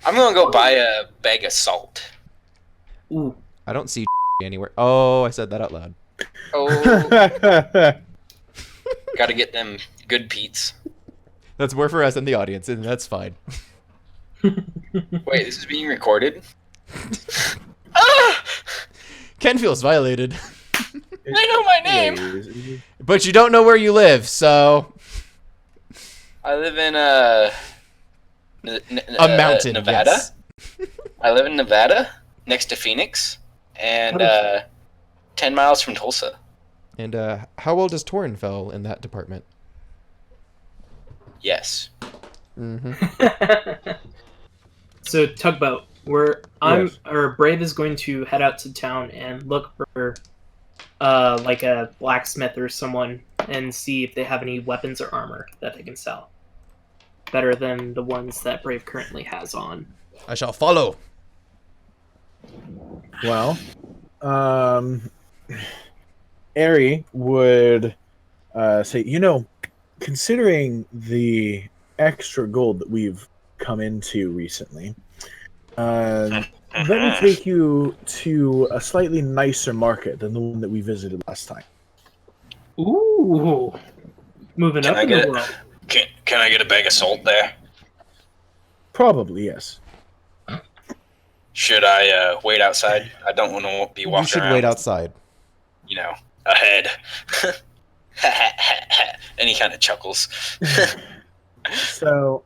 I'm gonna go buy a bag of salt. Ooh. I don't see anywhere. Oh, I said that out loud. Oh, gotta get them good Pete's. That's more for us in the audience, and that's fine. Wait, this is being recorded? Ah! Ken feels violated. I know my name! But you don't know where you live, so... I live in, A mountain, Nevada? yes. I live in Nevada, next to Phoenix, and, 10 miles from Tulsa. And how well does Torin fell in that department? Yes. Mm-hmm. So tugboat, Brave is going to head out to town and look for like a blacksmith or someone and see if they have any weapons or armor that they can sell. Better than the ones that Brave currently has on. I shall follow. Well, Ari would say, considering the extra gold that we've come into recently, let me take you to a slightly nicer market than the one that we visited last time. Ooh, moving Can up I in get the it? world. Can I get a bag of salt there? Probably, yes. Should I wait outside? I don't want to be walking You should around, wait outside. ahead. And he kind of chuckles. So,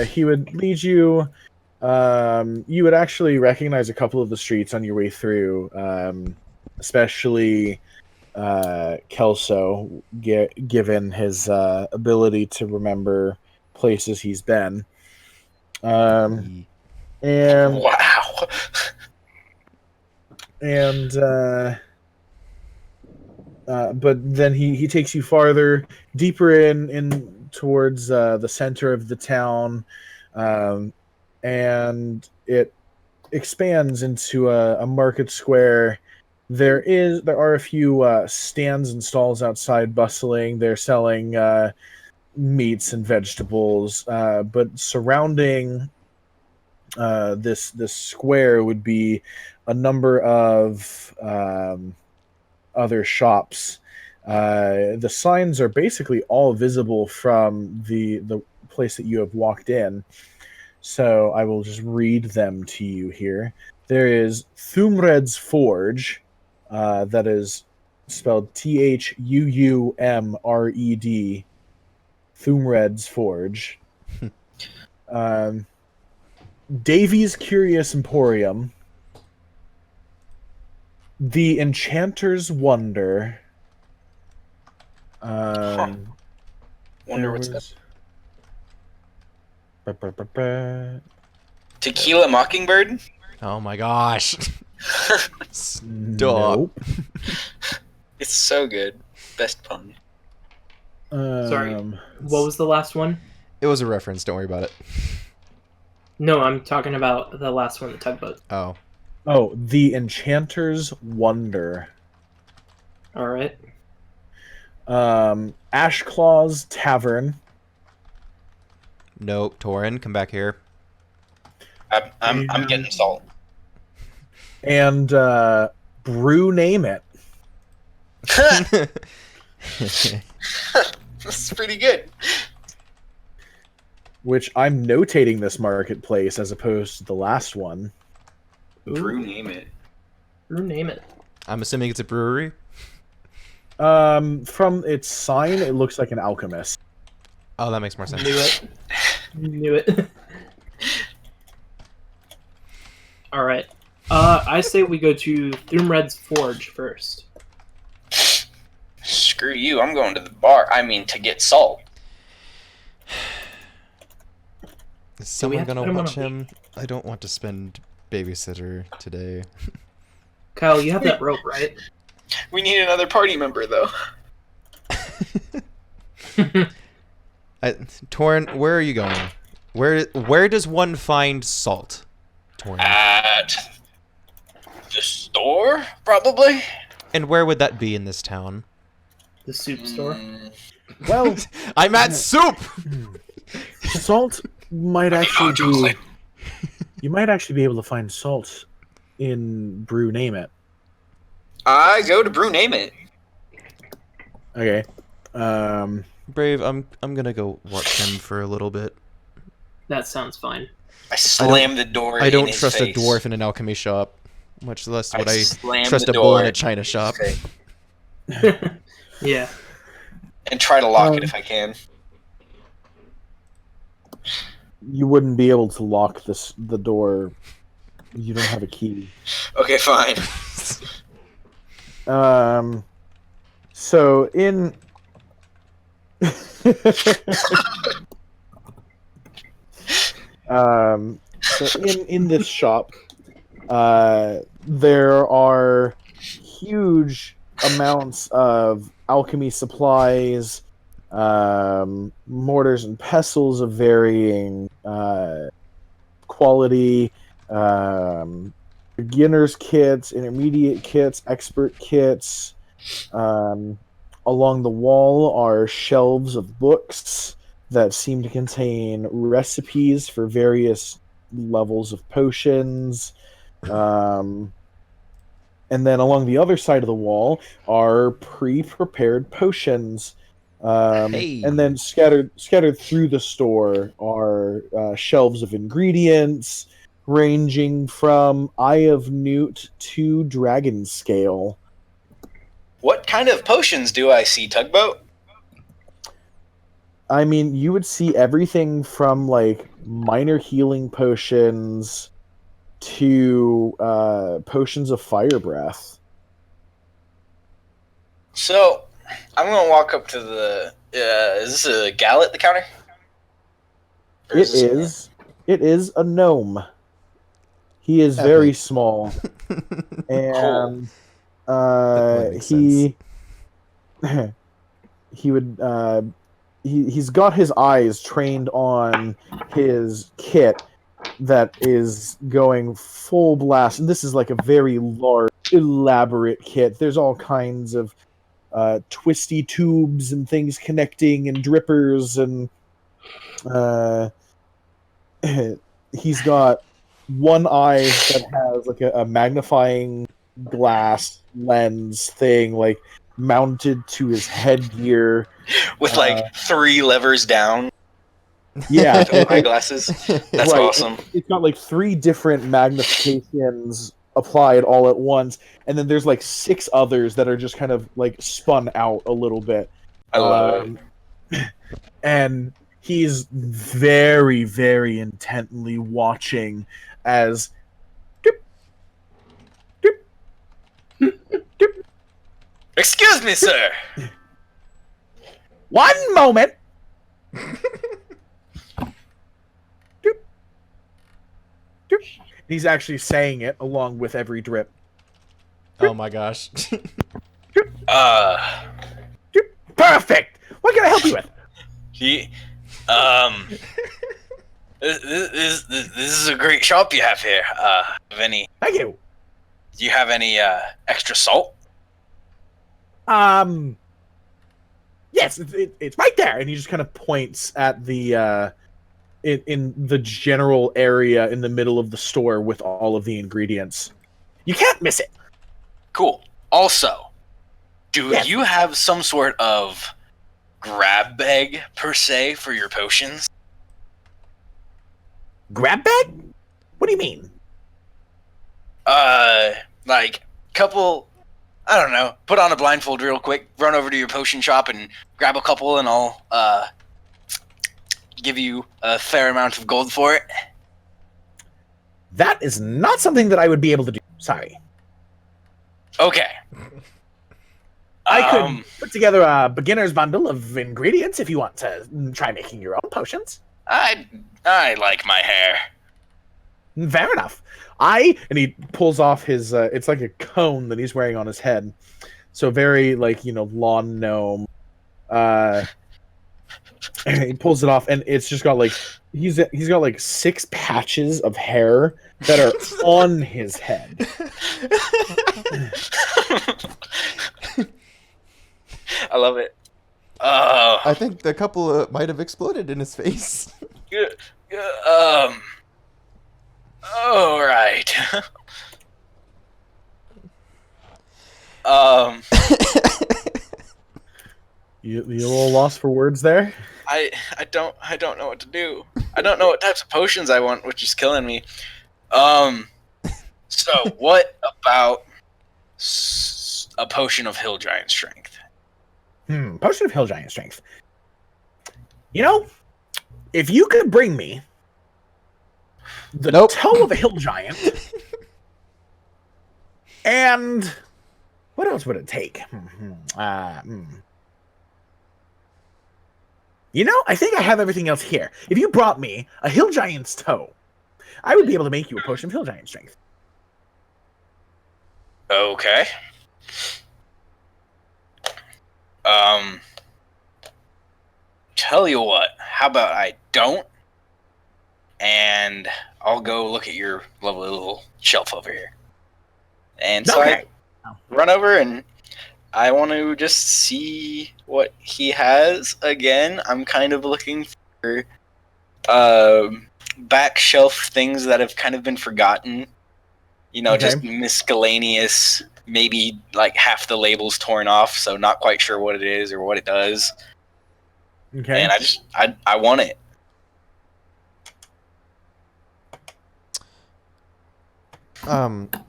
he would lead you. You would actually recognize a couple of the streets on your way through, especially Kelso, given his ability to remember places he's been. And Wow. But then he takes you farther, deeper in towards the center of the town, and it expands into a market square. There are a few stands and stalls outside bustling. They're selling meats and vegetables, but surrounding this square would be a number of other shops. The signs are basically all visible from the place that you have walked in. So I will just read them to you here. There is Thumred's Forge, that is spelled Thuumred, Thumred's Forge. Davy's Curious Emporium, The Enchanter's Wonder. Wonder what's that. Tequila Mockingbird? Oh my gosh. Stop. Nope. It's so good. Best pun. Sorry. What was the last one? It was a reference, don't worry about it. No, I'm talking about the last one, the tugboat. Oh. Oh, The Enchanter's Wonder. All right. Ashclaw's Tavern. Nope, Torin, come back here. I'm getting salt. And Brew Name It. That's pretty good. Which I'm notating this marketplace as opposed to the last one. Brew name it. Brew name it. I'm assuming it's a brewery. From its sign, it looks like an alchemist. Oh, that makes more sense. Knew it. Knew it. All right. I say we go to Thumred's Forge first. Screw you, I'm going to the bar. I mean, to get salt. Is someone have to gonna put him on watch a him? I don't want to spend babysitter today. Kyle, you have that rope, right? We need another party member, though. Torin, where are you going? Where does one find salt? Torin. At the store, probably. And where would that be in this town? The soup store. Well, I'm at soup! salt might actually be You might actually be able to find salt in Brew Name It. I go to Brew Name It. Okay. Brave, I'm gonna go watch him for a little bit. That sounds fine. I slam the door I don't in his trust face. a dwarf in an alchemy shop, much less would I slam trust the a bull in door a china shop. face. Yeah. And try to lock it if I can. You wouldn't be able to lock the door. You don't have a key. Okay, fine. So in so in this shop, there are huge amounts of alchemy supplies, mortars and pestles of varying quality, beginners kits, intermediate kits, expert kits. Along the wall are shelves of books that seem to contain recipes for various levels of potions. And then along the other side of the wall are pre-prepared potions. Hey. And then scattered through the store are shelves of ingredients ranging from Eye of Newt to Dragon Scale. What kind of potions do I see, Tugboat? I mean, you would see everything from like minor healing potions to potions of fire breath. So, I'm gonna walk up to the. Is this a gal at the counter? Or It this is a gnome. He is Epic. very small, and he would he's got his eyes trained on his kit that is going full blast, and this is like a very large, elaborate kit. There's all kinds of twisty tubes and things connecting, and drippers, and he's got one eye that has like a magnifying glass lens thing, like mounted to his headgear with like 3 levers down. Yeah, eyeglasses. That's awesome. It's got like 3 different magnifications applied all at once, and then there's like 6 others that are just kind of like spun out a little bit. I love it. And he's very, very intently watching as Excuse me, sir. One moment. He's actually saying it along with every drip. Oh my gosh. Perfect. What can I help you with? This is a great shop you have here. Thank you. Do you have any extra salt? Yes, it's right there, and he just kind of points at the in the general area in the middle of the store with all of the ingredients. You can't miss it. Cool. Also, do Yes. you have some sort of grab bag per se for your potions? Grab bag? What do you mean? Like couple. I don't know. Put on a blindfold real quick. Run over to your potion shop and grab a couple, and I'll give you a fair amount of gold for it. That is not something that I would be able to do. Sorry. Okay. I could put together a beginner's bundle of ingredients if you want to try making your own potions. I like my hair. Fair enough. And he pulls off his, it's like a cone that he's wearing on his head. So very, like, lawn gnome. He pulls it off, and it's just got, like, he's got, like, 6 patches of hair that are on his head. I love it. I think the couple might have exploded in his face. You a little lost for words there? I don't know what to do. I don't know what types of potions I want, which is killing me. So what about a potion of hill giant strength? Potion of hill giant strength. You know, if you could bring me the toe of a hill giant, and what else would it take? You know, I think I have everything else here. If you brought me a hill giant's toe, I would be able to make you a potion of hill giant strength. Okay. Tell you what, how about I don't? And I'll go look at your lovely little shelf over here. And so I run over and I want to just see what he has again. I'm kind of looking for back shelf things that have kind of been forgotten. You know, just miscellaneous, maybe like half the labels torn off, so not quite sure what it is or what it does. Okay. And I want it.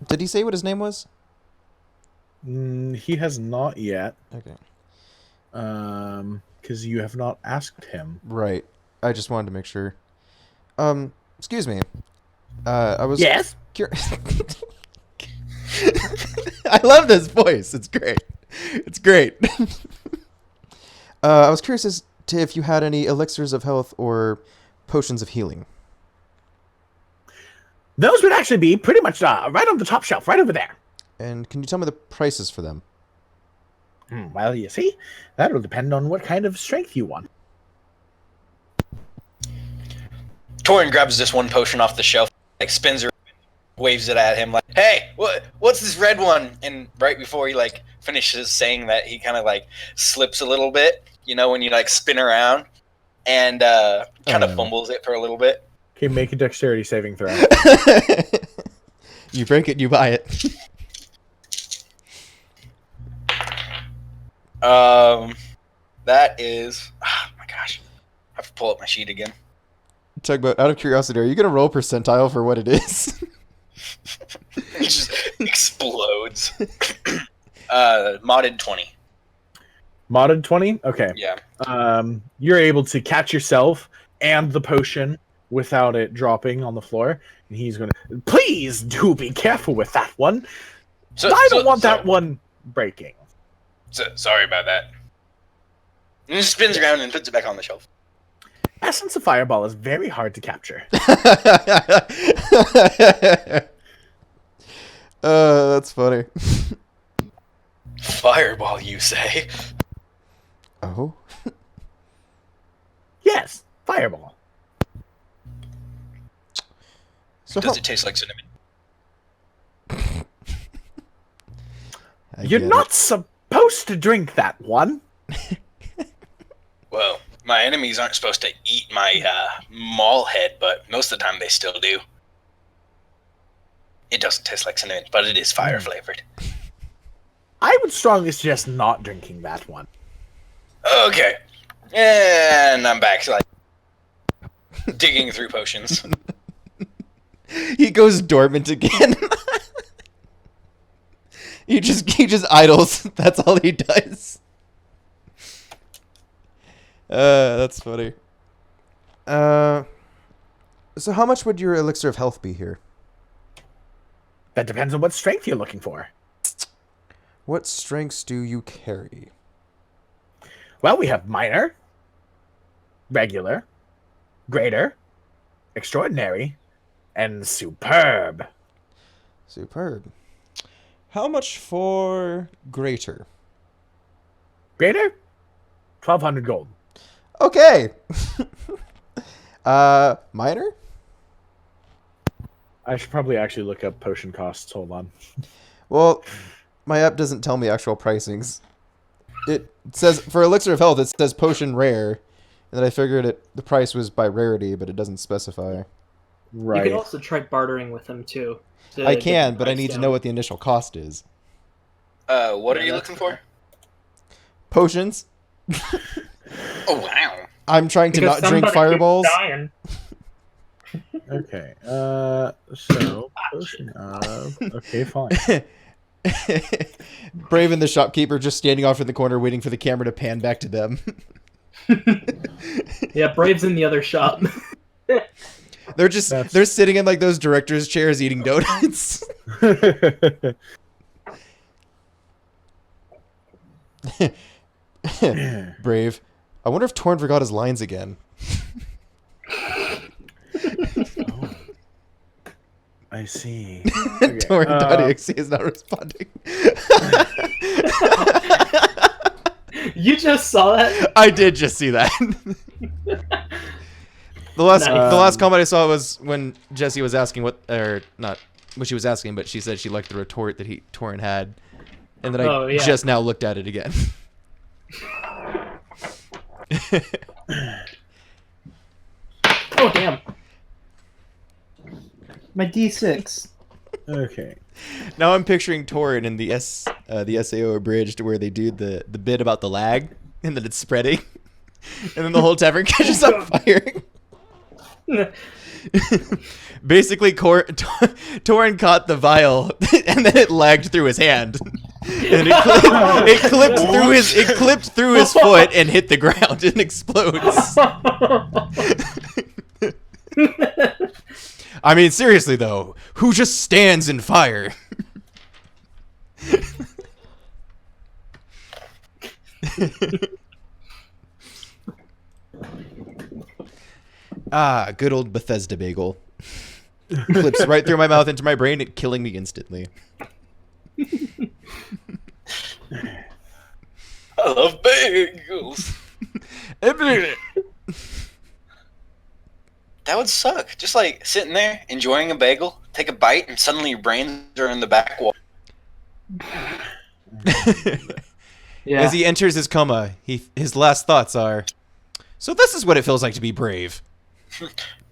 Did he say what his name was? He has not yet. Okay. Because you have not asked him. Right. I just wanted to make sure. Excuse me. I was... Yes? I love this voice. It's great. It's great. I was curious as to if you had any elixirs of health or potions of healing. Those would actually be pretty much right on the top shelf, right over there. And can you tell me the prices for them? Well, you see, that'll depend on what kind of strength you want. Torin grabs this one potion off the shelf, like spins her, waves it at him, like, "Hey, what's this red one?" And right before he like finishes saying that, he kind of like slips a little bit, you know, when you like spin around, and kind of fumbles it for a little bit. Okay, make a dexterity saving throw. You break it, you buy it. That is, oh my gosh, I have to pull up my sheet again. Talk about, out of curiosity, are you gonna roll percentile for what it is? It just explodes. Modded 20. Modded 20? Okay. Yeah. You're able to catch yourself and the potion without it dropping on the floor. And he's going to... Please do be careful with that one. I don't want that one breaking. Sorry about that. And he spins around and puts it back on the shelf. Essence of Fireball is very hard to capture. That's funny. Fireball, you say? Oh? Yes, Fireball. So does it taste like cinnamon? You're not supposed to drink that one. Well, my enemies aren't supposed to eat my mall head, but most of the time they still do. It doesn't taste like cinnamon, but it is fire flavored. I would strongly suggest not drinking that one. Okay. And I'm back, like, digging through potions. He goes dormant again. he just idles. That's all he does. That's funny. So how much would your elixir of health be here? That depends on what strength you're looking for. What strengths do you carry? Well, we have minor, regular, greater, extraordinary, and superb. Superb. How much for greater? Greater? 1,200 gold. Okay. Minor? I should probably actually look up potion costs. Hold on. Well, my app doesn't tell me actual pricings. It says, for Elixir of Health, it says potion rare. And then I figured the price was by rarity, but it doesn't specify. Right. You could also try bartering with him too. I can, but I need to know what the initial cost is. What are you looking for? Potions. Oh wow! I'm trying to not drink fireballs. Okay. So potion of. Okay, fine. Brave and the shopkeeper just standing off in the corner, waiting for the camera to pan back to them. Yeah, Brave's in the other shop. They're sitting in like those directors' chairs eating donuts. Brave. I wonder if Torn forgot his lines again. Oh. I see. Okay. Torn.exe is not responding. You just saw that? I did just see that. The last comment I saw was when Jessie was asking what she was asking, but she said she liked the retort that Torn had, and then I just now looked at it again. Oh damn! My D6. Okay. Now I'm picturing Torn in the SAO abridged where they do the bit about the lag and then it's spreading, and then the whole tavern catches on fire. Basically, Torn caught the vial, and then it lagged through his hand, and it clipped through his foot and hit the ground and explodes. I mean, seriously though, who just stands in fire? Ah, good old Bethesda bagel. Clips right through my mouth into my brain, killing me instantly. I love bagels. That would suck. Just like sitting there, enjoying a bagel, take a bite, and suddenly your brains are in the back wall. Yeah. As he enters his coma, his last thoughts are, so this is what it feels like to be brave.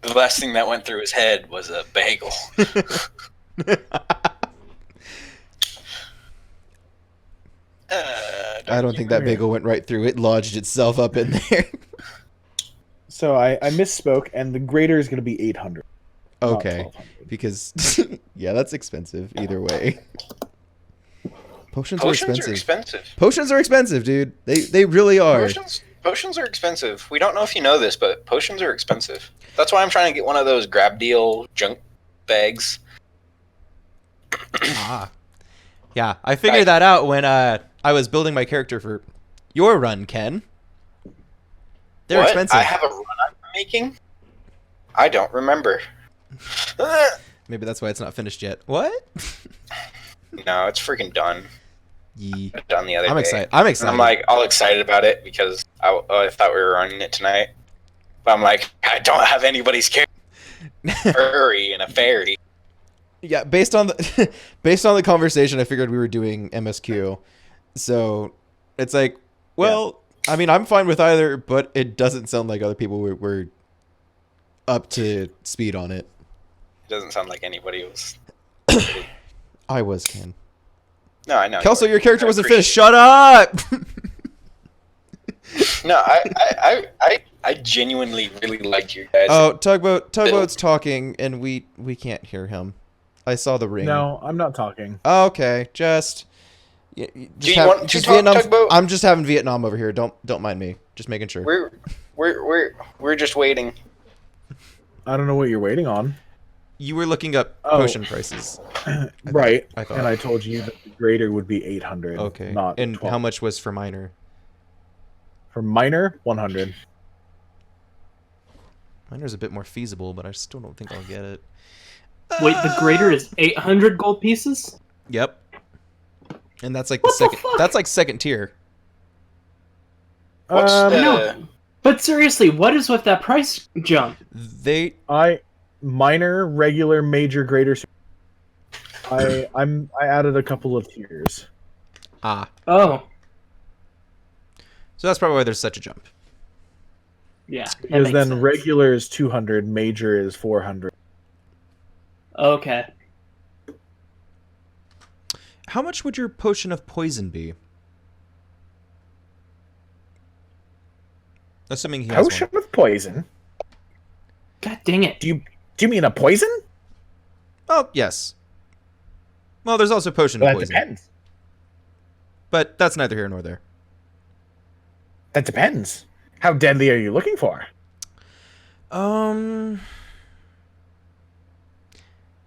The last thing that went through his head was a bagel. I don't think that bagel went right through. It lodged itself up in there. So I misspoke, and the grader is going to be 800. Okay, because yeah, that's expensive either way. Potions are expensive. Potions are expensive, dude. They really are. Potions are expensive. We don't know if you know this, but potions are expensive. That's why I'm trying to get one of those grab deal junk bags. Yeah, I figured that out when I was building my character for your run, Ken. They're expensive. I have a run I'm making? I don't remember. Maybe that's why it's not finished yet. What? No, it's freaking done. Yee. Done the other day. I'm excited. And I'm like all excited about it because I thought we were running it tonight. But I'm like, I don't have anybody's character. Furry and a fairy. Yeah, based on the conversation, I figured we were doing MSQ. So it's like, well, I mean, I'm fine with either, but it doesn't sound like other people were up to speed on it. It doesn't sound like anybody was. I was, Ken. No, I know. Kelso, your character wasn't finished. Shut up! No, I genuinely really liked you guys. Oh, Tugboat's talking, and we can't hear him. I saw the ring. No, I'm not talking. Oh, okay, just Do you want to talk, Vietnam. Tugboat? I'm just having Vietnam over here. Don't mind me. Just making sure. We're just waiting. I don't know what you're waiting on. You were looking up potion prices. Right. I thought. And I told you that the grader would be 800. Okay. Not and 12. how much was for minor? For minor, 100. Minor's a bit more feasible, but I still don't think I'll get it. Wait, the grader is 800 gold pieces? Yep. And that's like the second. That's like second tier. No. But seriously, what is with that price jump? Minor, regular, major, grader. I added a couple of tiers. Ah. Oh. So that's probably why there's such a jump. Yeah. Because then regular is 200, major is 400. Okay. How much would your potion of poison be? Assuming he has Potion one. of poison? God dang it. Do you mean a poison? Oh, yes. Well, there's also potion Well, of that poison. depends. But that's neither here nor there. That depends. How deadly are you looking for?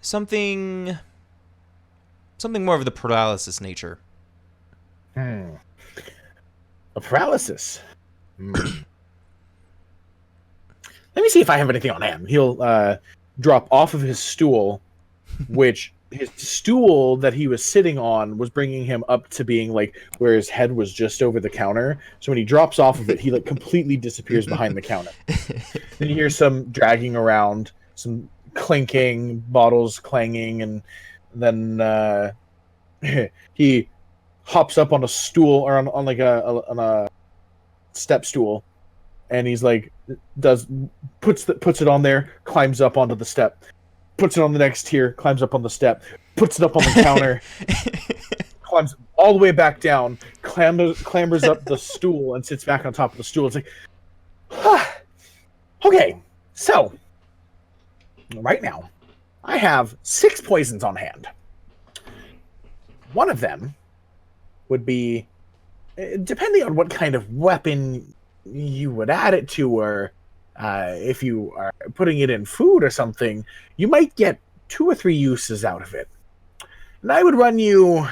Something more of the paralysis nature. A paralysis. Let me see if I have anything on him. He'll drop off of his stool, which his stool that he was sitting on was bringing him up to being like where his head was just over the counter. So when he drops off of it, he like completely disappears behind the counter. Then you hear some dragging around, some clinking, bottles clanging, and then he hops up on a stool or on like on a step stool, and he's like puts it on there, climbs up onto the step, puts it on the next tier, climbs up on the step, puts it up on the counter, climbs all the way back down, clambers up the stool, and sits back on top of the stool. It's like, okay, so right now I have 6 poisons on hand. One of them would be, depending on what kind of weapon you would add it to, or if you are putting it in food or something, you might get 2 or 3 uses out of it. And I would run you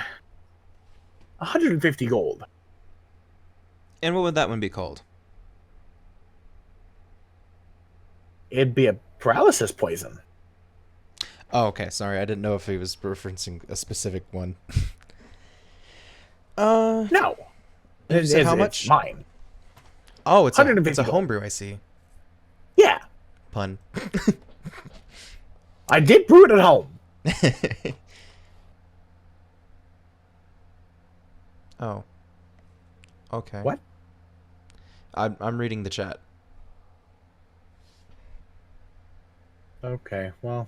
150 gold. And what would that one be called? It'd be a paralysis poison. Oh, okay. Sorry, I didn't know if he was referencing a specific one. No. How much? It's mine. Oh, it's a 150 gold. homebrew, I see. Yeah. Pun. I did brew it at home. Oh. Okay. What? I'm reading the chat. Okay, well.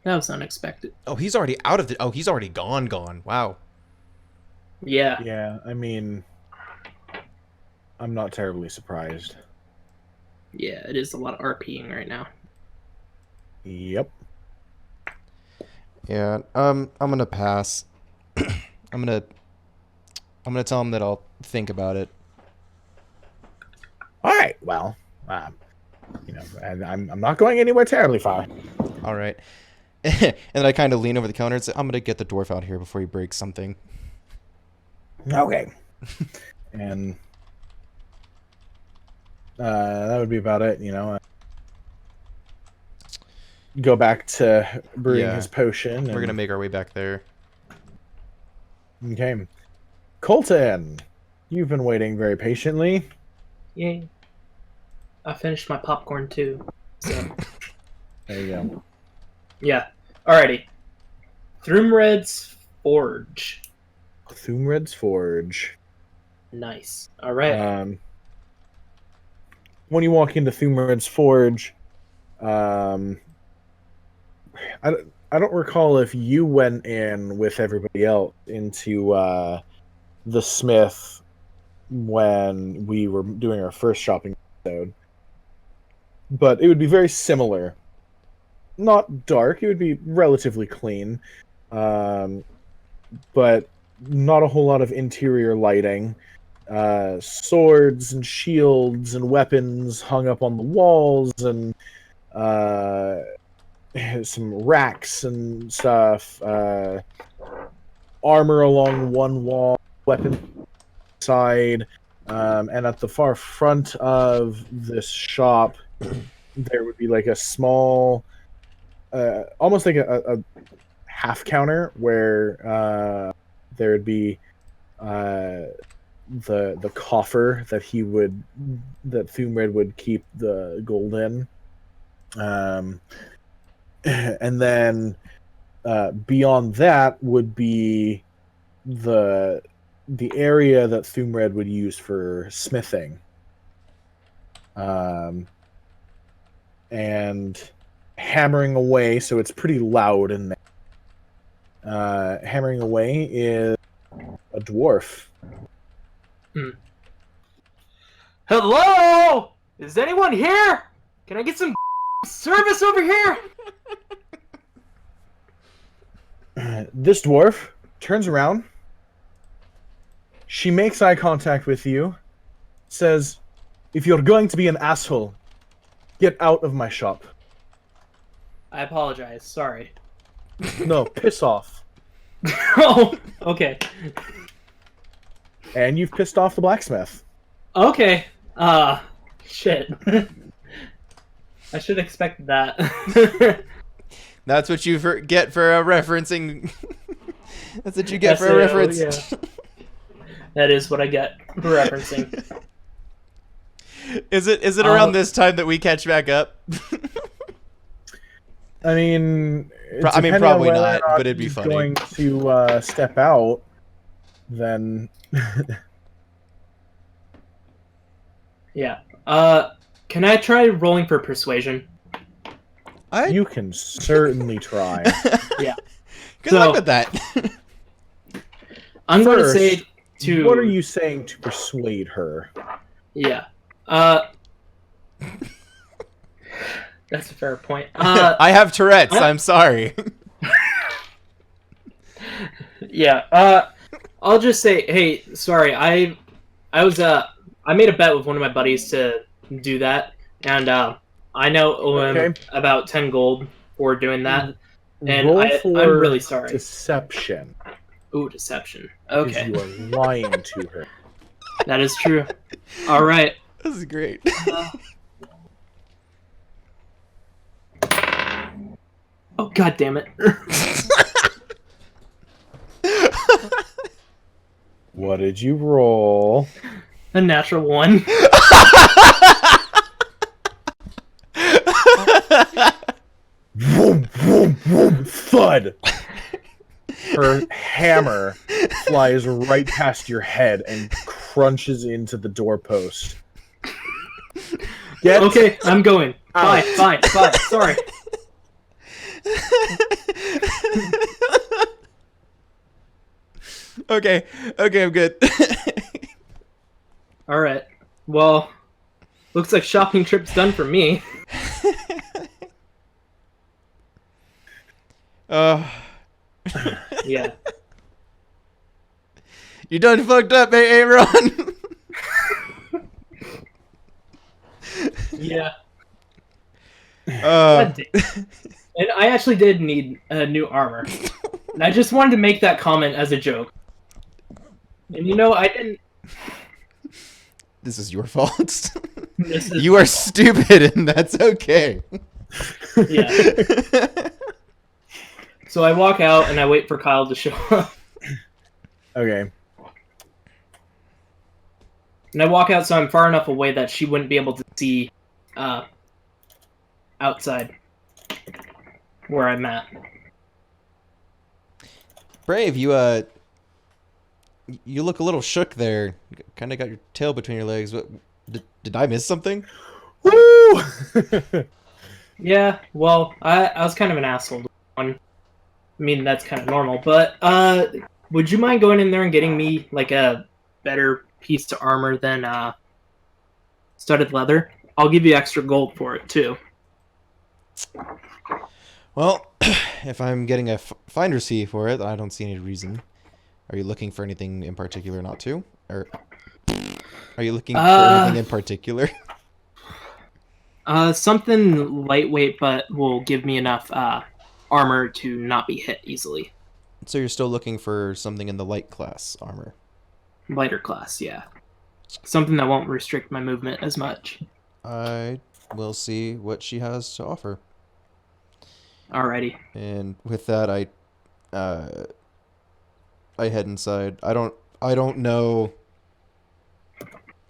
That was unexpected. Oh, he's already out of the... Oh, he's already gone. Wow. Yeah. Yeah, I mean, I'm not terribly surprised. Yeah, it is a lot of RPing right now. Yep. Yeah, I'm gonna pass. I'm gonna tell him that I'll think about it. All right. Well, I'm not going anywhere terribly far. All right. And then I kind of lean over the counter and say, I'm gonna get the dwarf out here before he breaks something. Okay. And that would be about it. Go back to brewing his potion. We're gonna make our way back there. Okay. Colton, you've been waiting very patiently. Yay. I finished my popcorn too. So There you go. yeah. Alrighty. Throomred's Forge. Thumred's Forge. Nice. Alright. When you walk into Thumred's Forge, I don't recall if you went in with everybody else into the Smith when we were doing our first shopping episode, but it would be very similar. Not dark; it would be relatively clean, but not a whole lot of interior lighting. Swords and shields and weapons hung up on the walls, and some racks and stuff. Armor along one wall, weapon side, and at the far front of this shop, there would be like a small, almost like a half counter where there would be the coffer that Thumred would keep the gold in. And then beyond that would be the area that Thumred would use for smithing. And hammering away, so it's pretty loud in there. Hammering away is a dwarf. Hello? Is anyone here? Can I get some service over here? This dwarf turns around. She makes eye contact with you. Says, "If you're going to be an asshole, get out of my shop." I apologize. Sorry. No, piss off. Oh, okay. And you've pissed off the blacksmith. Okay. Shit. I should expect that. That's what you get for referencing. That's what you get for a reference. Yeah. That is what I get for referencing. Is it around this time that we catch back up? I mean, probably not, but it'd be funny. Going to step out, then. Yeah. Can I try rolling for persuasion? You can certainly try. Yeah. Good luck with that. I'm going to say to. What are you saying to persuade her? Yeah. That's a fair point. I have Tourette's. I'm sorry. Yeah. I'll just say, hey, sorry. I made a bet with one of my buddies to do that, and I know about 10 gold for doing that, and I'm really sorry. Deception. Ooh, deception. Okay. You are lying to her. That is true. All right. This is great. Oh, God damn it. What did you roll? A natural 1. Vroom, vroom, vroom, thud! Her hammer flies right past your head and crunches into the doorpost. Okay, I'm going. Bye. Sorry. Okay, I'm good. All right. Well, looks like shopping trip's done for me. Yeah. You done fucked up, Aaron. Yeah. And And I actually did need new armor. And I just wanted to make that comment as a joke. And I didn't... This is your fault. This is you are stupid, and that's okay. Yeah. So I walk out, and I wait for Kyle to show up. Okay. And I walk out so I'm far enough away that she wouldn't be able to see outside where I'm at. Brave, you look a little shook there. Kind of got your tail between your legs. What, did I miss something? Woo! Yeah, well, I was kind of an asshole to one. I mean, that's kind of normal, but would you mind going in there and getting me like a better piece of armor than studded leather? I'll give you extra gold for it too. Well, if I'm getting a finder's fee for it, I don't see any reason. Are you looking for anything in particular not to? Or are you looking for anything in particular? Something lightweight, but will give me enough armor to not be hit easily. So you're still looking for something in the light class armor? Lighter class, yeah. Something that won't restrict my movement as much. I will see what she has to offer. Alrighty. And with that, I head inside. I don't know.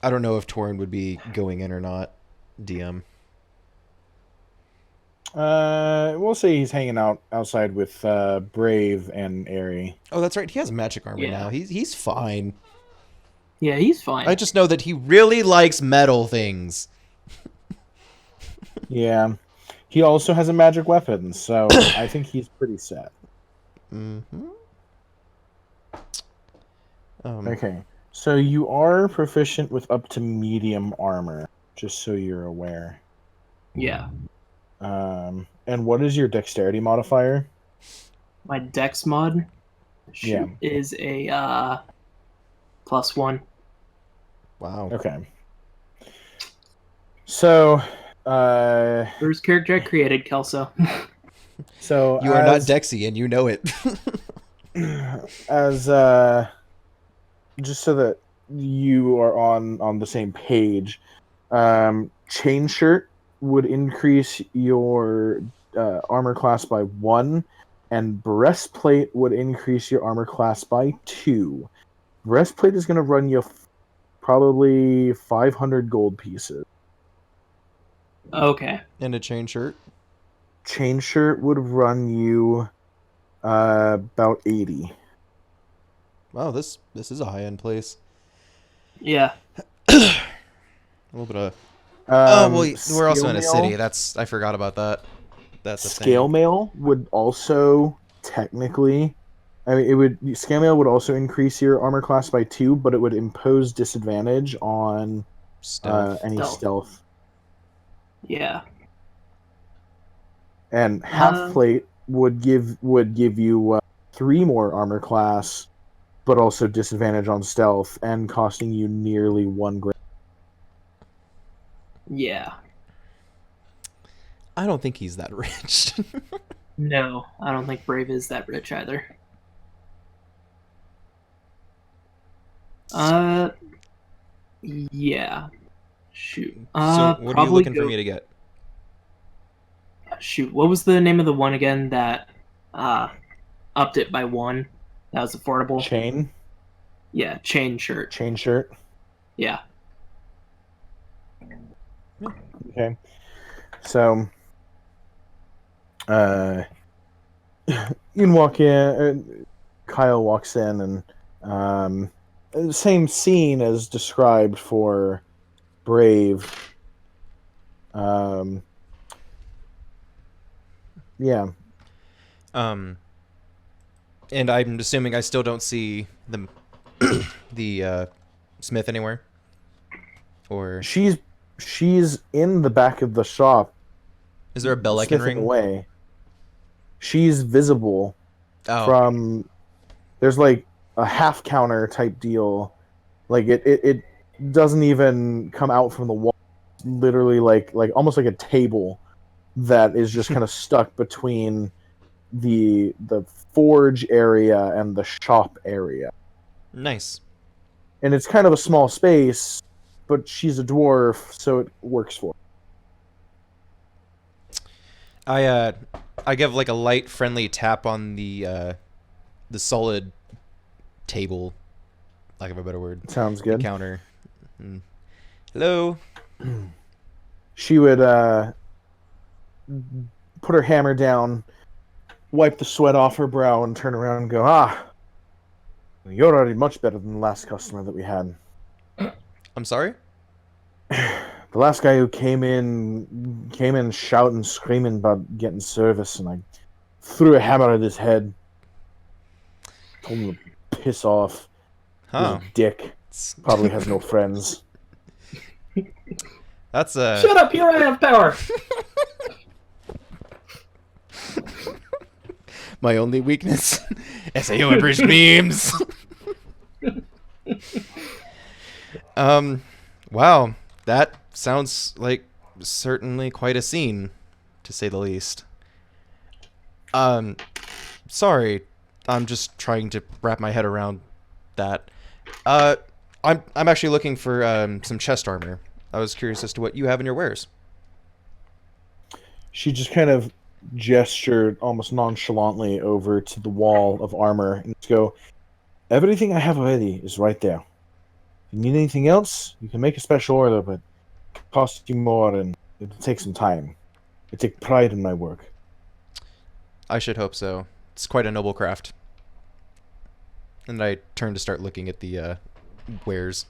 I don't know if Torin would be going in or not. DM. We'll say he's hanging out outside with Brave and Airy. Oh, that's right. He has magic armor now. He's fine. Yeah, he's fine. I just know that he really likes metal things. Yeah. He also has a magic weapon, so I think he's pretty set. Mm-hmm. Okay, so you are proficient with up to medium armor, just so you're aware. Yeah. And what is your dexterity modifier? My dex mod is a +1. Wow. Okay. So, First character I created, Kelso. so You are not Dexy, and you know it. as just so that you are on the same page, chain shirt would increase your armor class by 1, and breastplate would increase your armor class by 2. Breastplate is going to run you probably 500 gold pieces. Okay. And a chain shirt. Chain shirt would run you about 80. Wow, this is a high end place. Yeah. A little bit of. We're also in a city. Mail, I forgot about that. That's a scale thing. mail would also technically, scale mail would also increase your armor class by 2, but it would impose disadvantage on any stealth. Yeah. And half plate would give you 3 more armor class, but also disadvantage on stealth and costing you nearly 1 grand. Yeah. I don't think he's that rich. No, I don't think Brave is that rich either. Yeah. Shoot. So what are you looking for me to get? Shoot, what was the name of the one again that upped it by 1? That was affordable. Chain? Yeah, chain shirt. Chain shirt? Yeah. Okay. So, you can walk in. Kyle walks in, and same scene as described for Brave. Yeah. And I'm assuming I still don't see the Smith anywhere. Or she's in the back of the shop. Is there a bell I can ring? Away. She's visible from. There's like a half counter type deal. Like it doesn't even come out from the wall. Literally like almost like a table that is just kind of stuck between the forge area and the shop area. Nice. And it's kind of a small space, but she's a dwarf, so it works for her. I give like a light friendly tap on the solid table, lack of a better word. Sounds good. The counter. Hello. She would put her hammer down, wipe the sweat off her brow, and turn around and go, you're already much better than the last customer that we had. I'm sorry? The last guy who came in shouting, screaming about getting service, and I threw a hammer at his head. Told him to piss off. He's a dick. Probably has no friends. That's Shut up! Here I have power. My only weakness. SAO abridged memes. Wow, that sounds like certainly quite a scene, to say the least. Sorry, I'm just trying to wrap my head around that. I'm actually looking for some chest armor. I was curious as to what you have in your wares. She just kind of gestured almost nonchalantly over to the wall of armor and go, everything I have already is right there. If you need anything else, you can make a special order, but it costs you more and it'll take some time. I take pride in my work. I should hope so. It's quite a noble craft. And I turn to start looking at the wares.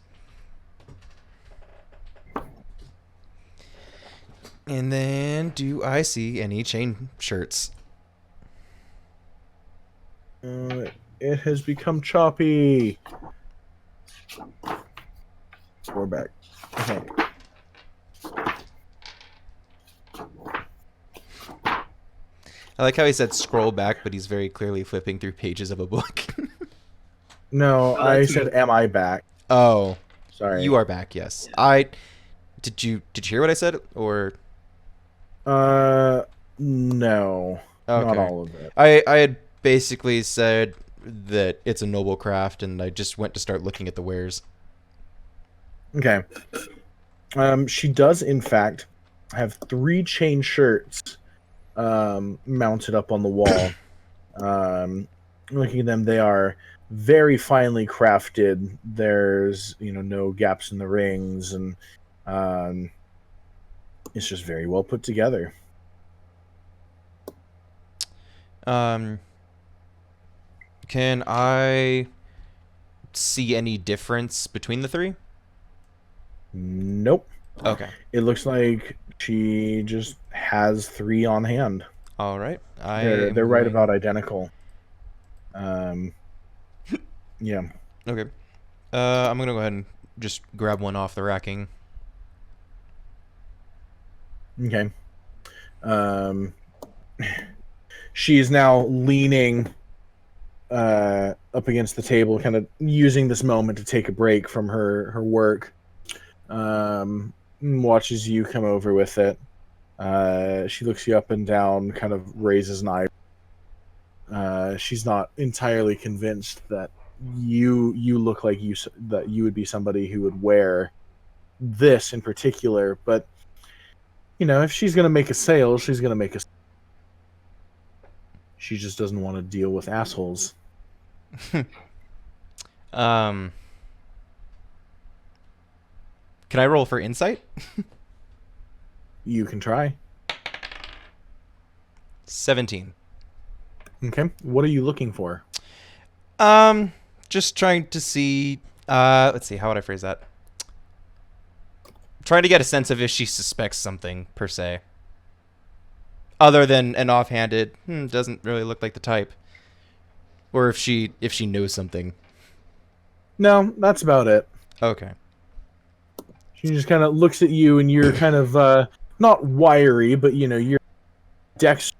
And then, do I see any chain shirts? It has become choppy. We're back. Okay. I like how he said scroll back, but he's very clearly flipping through pages of a book. No, I said, "Am I back?" Oh, sorry. You are back. Yes. Did you hear what I said or? No, Okay. not all of it. I had basically said that it's a noble craft, and I just went to start looking at the wares. Okay. She does in fact have 3 chain shirts mounted up on the wall. Looking at them, they are very finely crafted. There's no gaps in the rings, and it's just very well put together. Can I see any difference between the 3? Nope. Okay. It looks like she just has 3 on hand. All right. They're right about identical. Yeah. Okay. I'm gonna go ahead and just grab one off the racking. Okay. She is now leaning up against the table, kind of using this moment to take a break from her work. Watches you come over with it. She looks you up and down, kind of raises an eye. She's not entirely convinced that you look like that you would be somebody who would wear this in particular, but if she's gonna make a sale, she's gonna make a. She just doesn't want to deal with assholes. Can I roll for insight? You can try. 17. Okay. What are you looking for? Just trying to see. Let's see. How would I phrase that? Trying to get a sense of if she suspects something per se, other than an offhanded. Doesn't really look like the type, or if she knows something. No, that's about it. Okay. She just kind of looks at you, and you're kind of not wiry, but you're dexterous.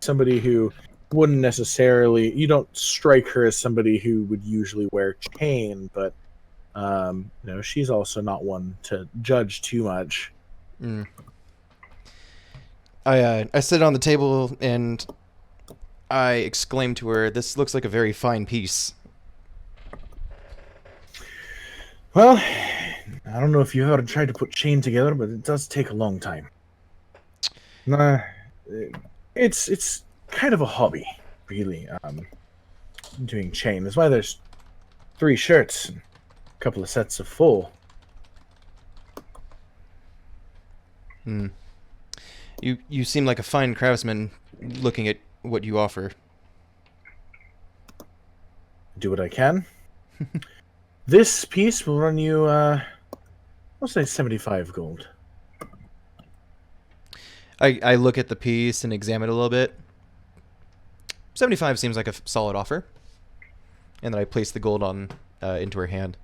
Somebody who wouldn't necessarily. You don't strike her as somebody who would usually wear chain, but she's also not one to judge too much. I sit on the table and I exclaim to her, "This looks like a very fine piece." Well, I don't know if you've ever tried to put chain together, but it does take a long time. It's kind of a hobby, really. Doing chain. That's why there's 3 shirts, and a couple of sets of full. You seem like a fine craftsman, looking at what you offer. Do what I can. This piece will run you, I'll say 75 gold. I look at the piece and examine it a little bit. 75 seems like a solid offer. And then I place the gold on into her hand.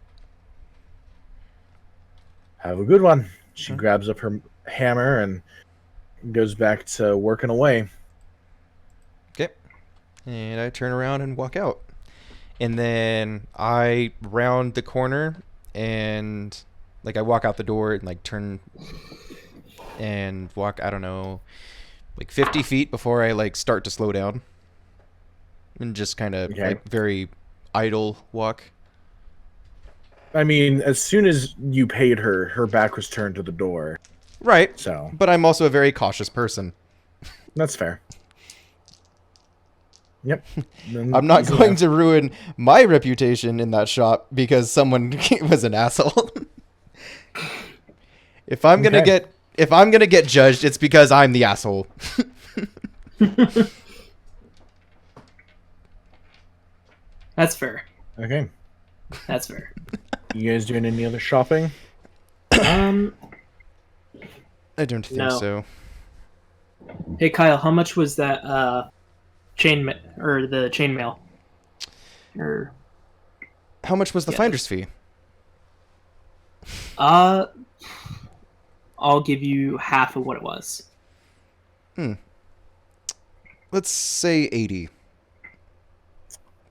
Have a good one. She grabs up her hammer and goes back to working away. Okay. And I turn around and walk out. And then I round the corner and I walk out the door and turn and walk, I don't know, 50 feet before I start to slow down. And just kind of very idle walk. I mean, as soon as you paid her, her back was turned to the door. Right. So, but I'm also a very cautious person. That's fair. Yep. I'm not going to ruin my reputation in that shop because someone was an asshole. If I'm gonna get judged, it's because I'm the asshole. That's fair. Okay. That's fair. You guys doing any other shopping? I don't think No. so. Hey Kyle, how much was that the chainmail? Or How much was the finder's fee? I'll give you half of what it was. Let's say 80.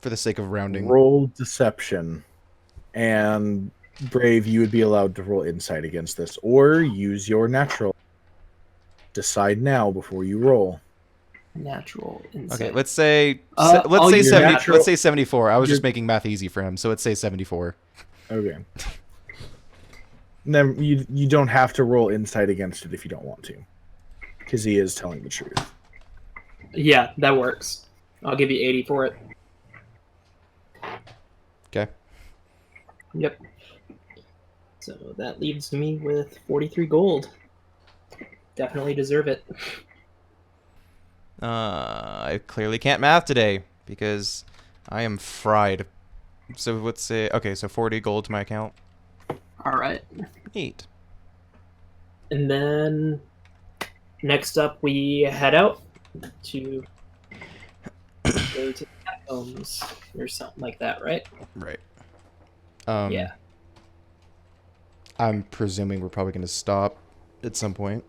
For the sake of rounding. Roll deception. And Brave, you would be allowed to roll insight against this. Or use your natural. Decide now before you roll. Natural insight. Okay, let's say I'll say use 70. natural- Let's say 74. I was just making math easy for him, so let's say 74. Okay. Then you don't have to roll insight against it if you don't want to. Because he is telling the truth. Yeah, that works. I'll give you 80 for it. Okay. Yep. So that leaves me with 43 gold. Definitely deserve it. I clearly can't math today because I am fried. So let's say, okay, so 40 gold to my account. All right. Neat. And then next up, we head out to go to the catacombs or something like that, right? Right. Yeah. I'm presuming we're probably going to stop at some point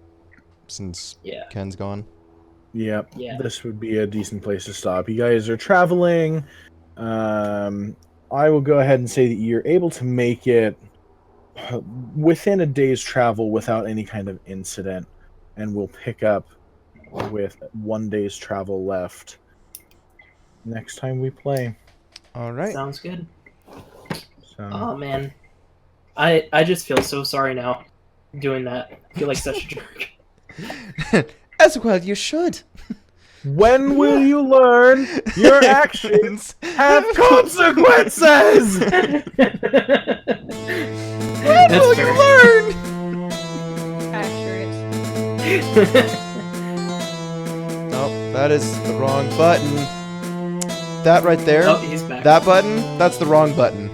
since Yeah. Ken's gone. Yep. Yeah. This would be a decent place to stop. You guys are traveling. I will go ahead and say that you're able to make it within a day's travel without any kind of incident, and we'll pick up with 1 day's travel left next time we play. All right. Sounds good. So, Oh man, I just feel so sorry now doing that. I feel like such a jerk. As well, you should. when will you learn your actions have consequences? When will you learn? Accurate. Oh, that is the wrong button. That right there, Oh, he's back. that button, that's the wrong button.